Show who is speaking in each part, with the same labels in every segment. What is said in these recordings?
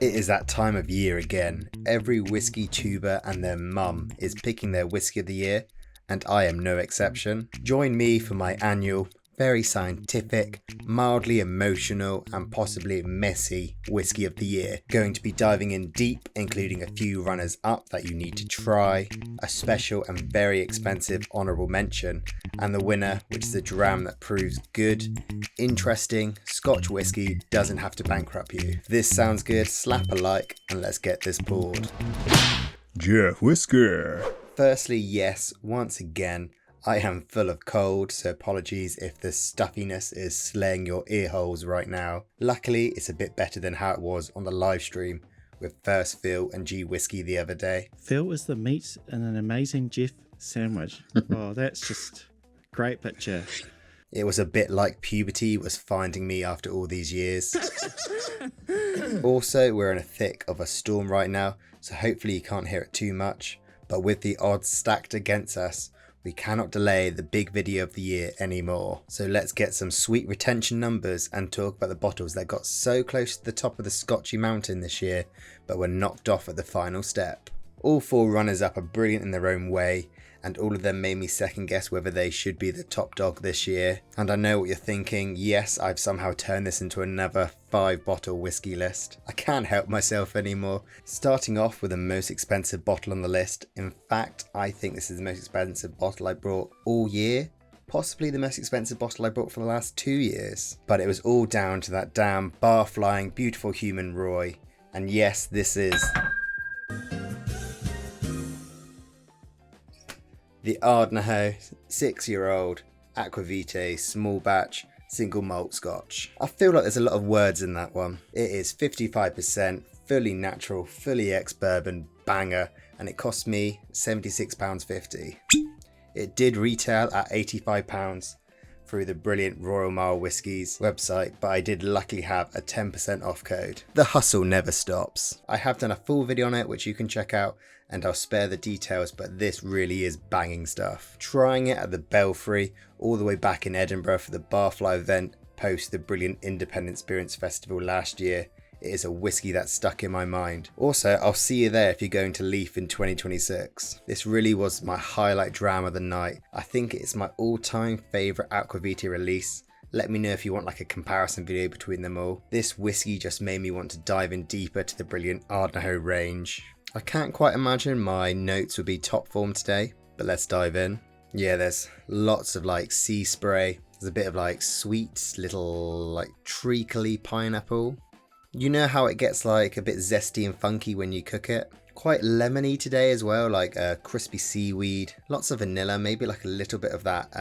Speaker 1: It is that time of year again. Every whiskey tuber and their mum is picking their whiskey of the year, and I am no exception. Join me for my annual, very scientific, mildly emotional and possibly messy whiskey of the year. Going to be diving in deep, including a few runners up that you need to try, a special and very expensive honourable mention, and the winner, which is a dram that proves good, interesting, Scotch whiskey doesn't have to bankrupt you. If this sounds good, slap a like and let's get this poured.
Speaker 2: Jeff Whisky.
Speaker 1: Firstly, yes, once again, I am full of cold, so apologies if the stuffiness is slaying your ear holes right now. Luckily, it's a bit better than how it was on the live stream with first Phil and G Whiskey the other day.
Speaker 3: Phil is the meat in an amazing Jeff sandwich. Oh, that's just a great picture.
Speaker 1: It was a bit like puberty was finding me after all these years. Also, we're in the thick of a storm right now, so hopefully you can't hear it too much. But with the odds stacked against us, we cannot delay the big video of the year anymore. So let's get some sweet retention numbers and talk about the bottles that got so close to the top of the Scotchy mountain this year, but were knocked off at the final step. All four runners up are brilliant in their own way, and all of them made me second guess whether they should be the top dog this year. And I know what you're thinking, yes, I've somehow turned this into another 5-bottle whiskey list. I can't help myself anymore. Starting off with the most expensive bottle on the list. In fact, I think this is the most expensive bottle I brought all year. Possibly the most expensive bottle I brought for the last 2 years. But it was all down to that damn bar-flying, beautiful human Roy. And yes, this is the Ardnahoe 6-year-old Aquavitae small batch single malt Scotch. I feel like there's a lot of words in that one. It is 55%, fully natural, fully ex-bourbon banger, and it cost me £76.50. It did retail at £85 through the brilliant Royal Mile Whiskies website, but I did luckily have a 10% off code. The hustle never stops. I have done a full video on it which you can check out, and I'll spare the details, but this really is banging stuff. Trying it at the Belfry all the way back in Edinburgh for the Barfly event post the brilliant Independent Spirits Festival last year, it is a whiskey that's stuck in my mind. Also, I'll see you there if you're going to Leaf in 2026. This really was my highlight dram of the night. I think it's my all-time favourite Aquavitae release. Let me know if you want like a comparison video between them all. This whiskey just made me want to dive in deeper to the brilliant Ardnahoe range. I can't quite imagine my notes would be top form today, but let's dive in. Yeah, there's lots of like sea spray. There's a bit of like sweet little like treacly pineapple. You know how it gets like a bit zesty and funky when you cook it? Quite lemony today as well, like crispy seaweed, lots of vanilla, maybe like a little bit of that.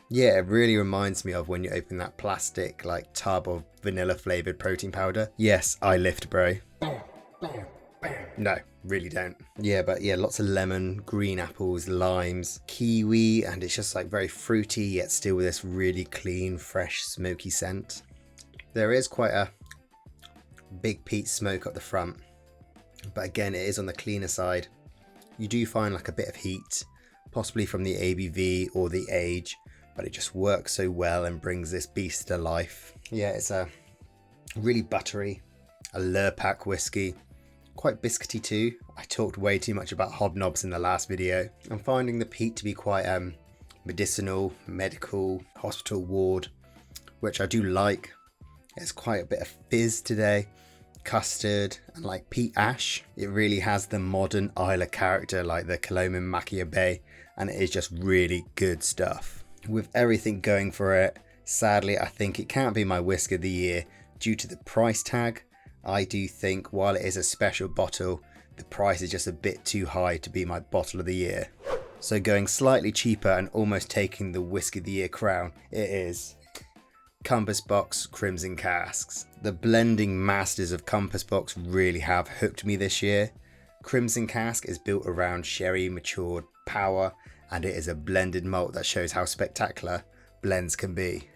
Speaker 1: Yeah, it really reminds me of when you open that plastic like tub of vanilla flavored protein powder. Yes, I lift, bro. No, really don't. Yeah, but yeah, lots of lemon, green apples, limes, kiwi, and it's just like very fruity yet still with this really clean, fresh, smoky scent. There is quite a big peat smoke up the front, but again, it is on the cleaner side. You do find like a bit of heat, possibly from the ABV or the age, but it just works so well and brings this beast to life. Yeah, it's a really buttery, a Lurpak whiskey. Quite biscuity too. I talked way too much about hobnobs in the last video. I'm finding the peat to be quite medicinal, medical, hospital ward, which I do like. There's quite a bit of fizz today, custard and like peat ash. It really has the modern Isla character like the Colombian Macchia Bay, and it is just really good stuff. With everything going for it, sadly I think it can't be my whiskey of the year due to the price tag. I do think while it is a special bottle, the price is just a bit too high to be my bottle of the year. So going slightly cheaper and almost taking the whiskey of the year crown, it is Compass Box Crimson Casks. The blending masters of Compass Box really have hooked me this year. Crimson Cask is built around sherry matured power, and it is a blended malt that shows how spectacular blends can be.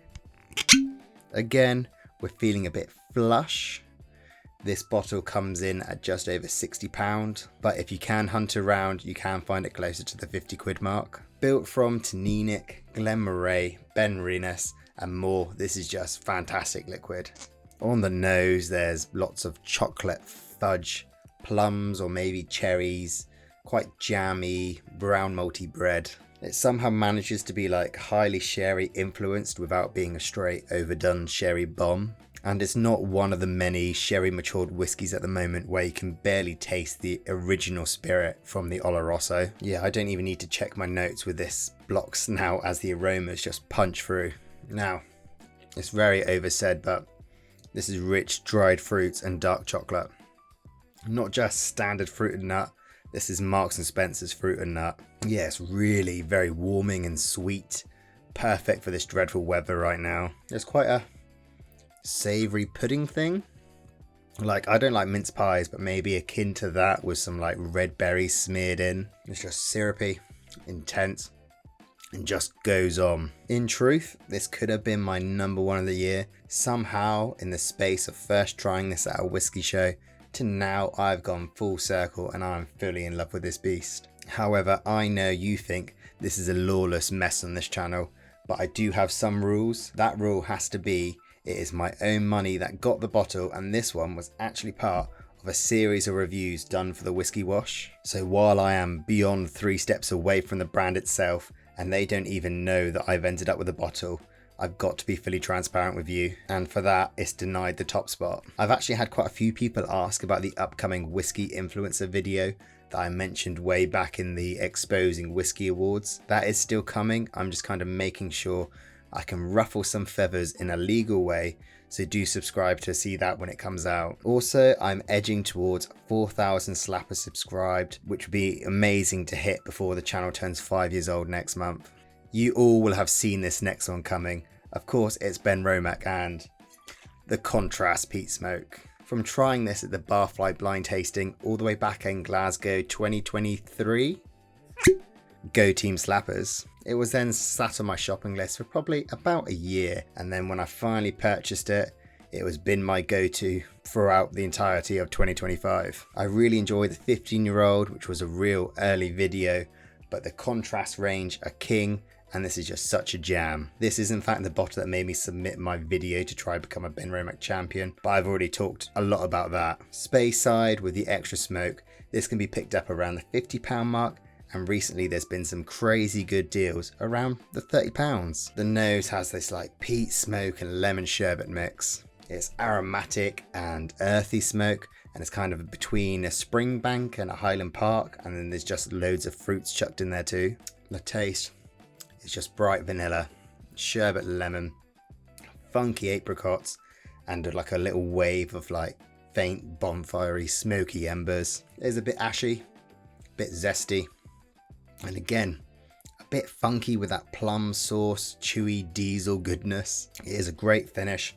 Speaker 1: Again, we're feeling a bit flush. This bottle comes in at just over £60, but if you can hunt around, you can find it closer to the £50 mark. Built from Tanenic, Glenmoray, Ben Renus, and more, this is just fantastic liquid. On the nose, there's lots of chocolate fudge, plums or maybe cherries, quite jammy, brown malty bread. It somehow manages to be like highly sherry influenced without being a straight overdone sherry bomb. And it's not one of the many sherry matured whiskies at the moment where you can barely taste the original spirit from the Oloroso. Yeah, I don't even need to check my notes with this blocks now as the aromas just punch through. Now, it's very oversaid, but this is rich dried fruits and dark chocolate. Not just standard fruit and nut, this is Marks and Spencer's fruit and nut. Yeah, it's really very warming and sweet. Perfect for this dreadful weather right now. There's quite a savoury pudding thing. Like, I don't like mince pies, but maybe akin to that with some like red berries smeared in. It's just syrupy, intense, and just goes on. In truth, this could have been my number one of the year. Somehow, in the space of first trying this at a whiskey show to now, I've gone full circle and I'm fully in love with this beast. However, I know you think this is a lawless mess on this channel, but I do have some rules. That rule has to be, it is my own money that got the bottle, and this one was actually part of a series of reviews done for the Whiskey Wash. So while I am beyond 3 steps away from the brand itself, and they don't even know that I've ended up with a bottle, I've got to be fully transparent with you, and for that, it's denied the top spot. I've actually had quite a few people ask about the upcoming Whiskey Influencer video that I mentioned way back in the Exposing Whiskey Awards. That is still coming. I'm just kind of making sure I can ruffle some feathers in a legal way, so do subscribe to see that when it comes out. Also, I'm edging towards 4,000 slappers subscribed, which would be amazing to hit before the channel turns 5 years old next month. You all will have seen this next one coming. Of course, it's Ben Romack and the Contrast Peat Smoke. From trying this at the Barfly blind tasting all the way back in Glasgow 2023, go Team Slappers. It was then sat on my shopping list for probably about a year, and then when I finally purchased it, it was been my go-to throughout the entirety of 2025. I really enjoyed the 15-year-old, which was a real early video, but the Contrast range are king, and this is just such a jam. This is in fact the bottle that made me submit my video to try become a Ben Romack champion, but I've already talked a lot about that. Speyside with the extra smoke, this can be picked up around the £50 mark, and recently there's been some crazy good deals around the £30. The nose has this like peat smoke and lemon sherbet mix. It's aromatic and earthy smoke, and it's kind of between a Springbank and a Highland Park, and then there's just loads of fruits chucked in there too. The taste is just bright vanilla, sherbet lemon, funky apricots, and like a little wave of like faint bonfirey smoky embers. It's a bit ashy, a bit zesty, and again a bit funky with that plum sauce, chewy diesel goodness. It is a great finish,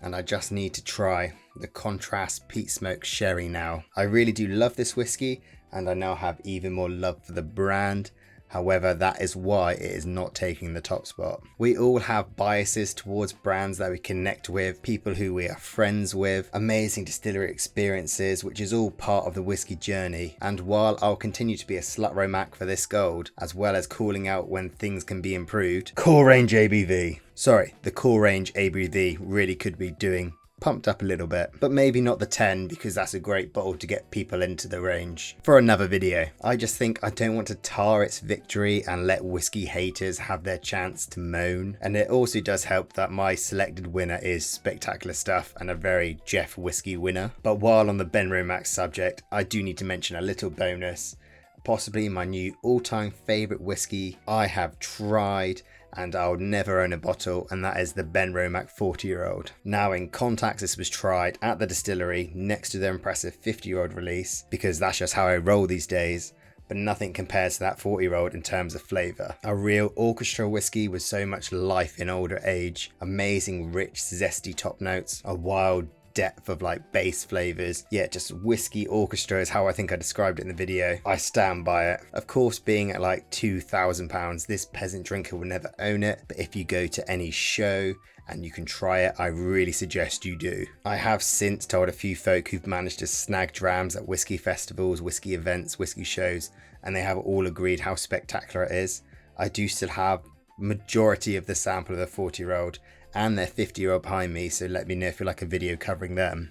Speaker 1: and I just need to try the Contrast Peat Smoke Sherry now. I really do love this whiskey, and I now have even more love for the brand. However, that is why it is not taking the top spot. We all have biases towards brands that we connect with, people who we are friends with, amazing distillery experiences, which is all part of the whiskey journey. And while I'll continue to be a slut Romack for this gold, as well as calling out when things can be improved, core range ABV. Sorry, the core range ABV really could be doing pumped up a little bit, but maybe not the 10, because that's a great bottle to get people into the range for another video. I just think I don't want to tar its victory and let whiskey haters have their chance to moan. And it also does help that my selected winner is Spectacular Stuff and a very Jeff Whisky Winner. But while on the Ben Romack subject, I do need to mention a little bonus, possibly my new all-time favourite whiskey I have tried and I'll never own a bottle, and that is the Ben Romack 40-year-old. Now in context, this was tried at the distillery next to their impressive 50-year-old release, because that's just how I roll these days, but nothing compares to that 40-year-old in terms of flavour. A real orchestra whiskey with so much life in older age, amazing rich zesty top notes, a wild depth of like base flavors. Yeah, just whiskey orchestra is how I think I described it in the video. I stand by it. Of course, being at like £2,000, this peasant drinker will never own it, but if you go to any show and you can try it, I really suggest you do. I have since told a few folk who've managed to snag drams at whiskey festivals, whiskey events, whiskey shows, and they have all agreed how spectacular it is. I do still have majority of the sample of the 40-year-old and their 50-year-old behind me, so let me know if you like a video covering them.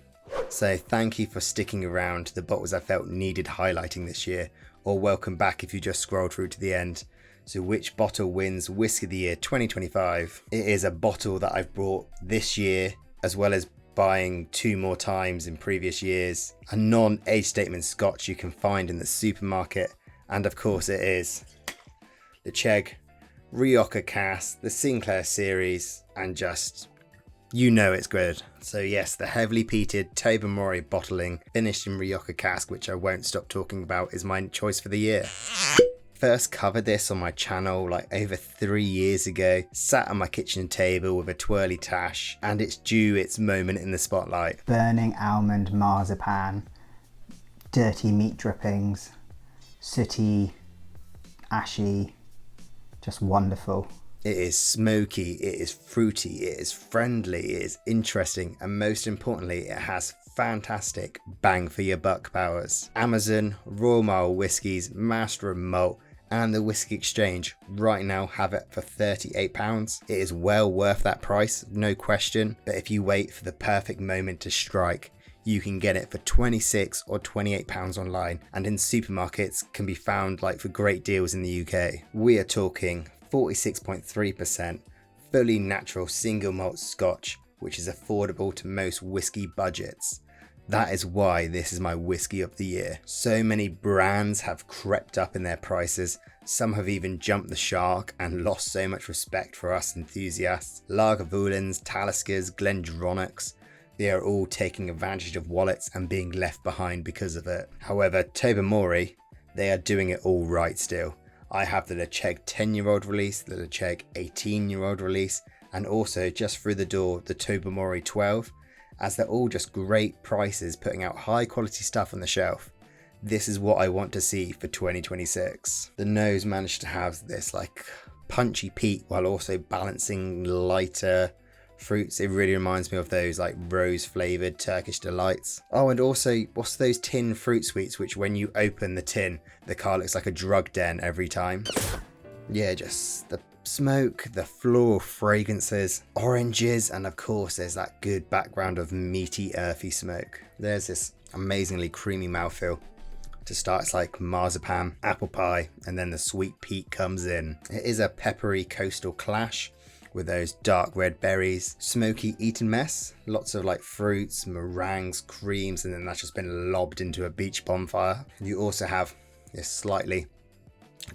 Speaker 1: So thank you for sticking around to the bottles I felt needed highlighting this year, or welcome back if you just scrolled through to the end. So which bottle wins Whisky of the Year 2025? It is a bottle that I've brought this year, as well as buying 2 more times in previous years. A non-age statement Scotch you can find in the supermarket, and of course it is the Chegg Rioja Cask, the Sinclair series, and just, you know it's good. So yes, the heavily peated Tobermory bottling, finished in Rioja Cask, which I won't stop talking about, is my choice for the year. First covered this on my channel like over 3 years ago, sat on my kitchen table with a twirly tash, and it's due its moment in the spotlight.
Speaker 4: Burning almond marzipan, dirty meat drippings, sooty, ashy, just wonderful.
Speaker 1: It is smoky, it is fruity, it is friendly, it is interesting, and most importantly, it has fantastic bang for your buck powers. Amazon, Royal Mile Whiskies, Master of Malt, and the Whisky Exchange right now have it for £38. It is well worth that price, no question, but if you wait for the perfect moment to strike, you can get it for £26 or £28 online, and in supermarkets can be found like for great deals in the UK. We are talking 46.3% fully natural single malt Scotch, which is affordable to most whiskey budgets. That is why this is my Whisky of the Year. So many brands have crept up in their prices. Some have even jumped the shark and lost so much respect for us enthusiasts. Lagavulins, Taliskers, Glendronachs, they are all taking advantage of wallets and being left behind because of it. However, Tobermory, they are doing it all right still. I have the Chegg 10-year-old release, the Chegg 18-year-old release, and also just through the door, the Tobermory 12, as they're all just great prices putting out high quality stuff on the shelf. This is what I want to see for 2026. The nose managed to have this like punchy peat while also balancing lighter fruits. It really reminds me of those like rose flavoured Turkish delights. Oh, and also, what's those tin fruit sweets which when you open the tin, the car looks like a drug den every time? Yeah, just the smoke, the floral fragrances, oranges, and of course there's that good background of meaty, earthy smoke. There's this amazingly creamy mouthfeel. To start, it's like marzipan, apple pie, and then the sweet peat comes in. It is a peppery coastal clash with those dark red berries, smoky Eton mess, lots of like fruits, meringues, creams, and then that's just been lobbed into a beach bonfire. You also have this slightly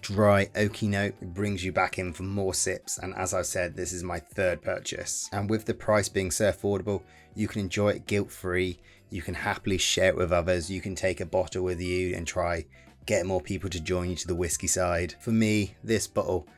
Speaker 1: dry oaky note. It brings you back in for more sips, and as I've said, this is my 3rd purchase, and with the price being so affordable, you can enjoy it guilt free. You can happily share it with others. You can take a bottle with you and try get more people to join you to the whiskey side. For me, this bottle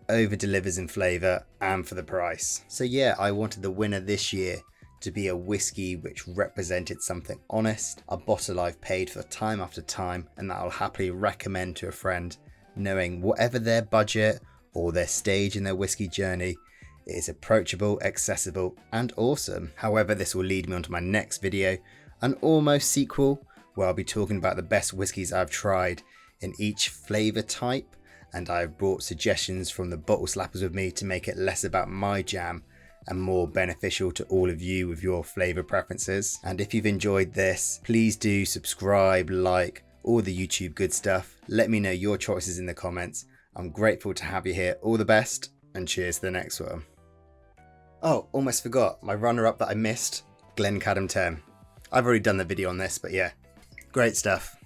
Speaker 1: over delivers in flavour and for the price. So yeah, I wanted the winner this year to be a whiskey which represented something honest, a bottle I've paid for time after time, and that I'll happily recommend to a friend, knowing whatever their budget or their stage in their whiskey journey, it is approachable, accessible, and awesome. However, this will lead me on to my next video, an almost sequel, where I'll be talking about the best whiskies I've tried in each flavour type, and I've brought suggestions from the bottle slappers with me to make it less about my jam and more beneficial to all of you with your flavour preferences. And if you've enjoyed this, please do subscribe, like, all the YouTube good stuff. Let me know your choices in the comments. I'm grateful to have you here. All the best, and cheers to the next one. Oh, almost forgot, my runner-up that I missed, Glencadam 10. I've already done the video on this, but yeah, great stuff.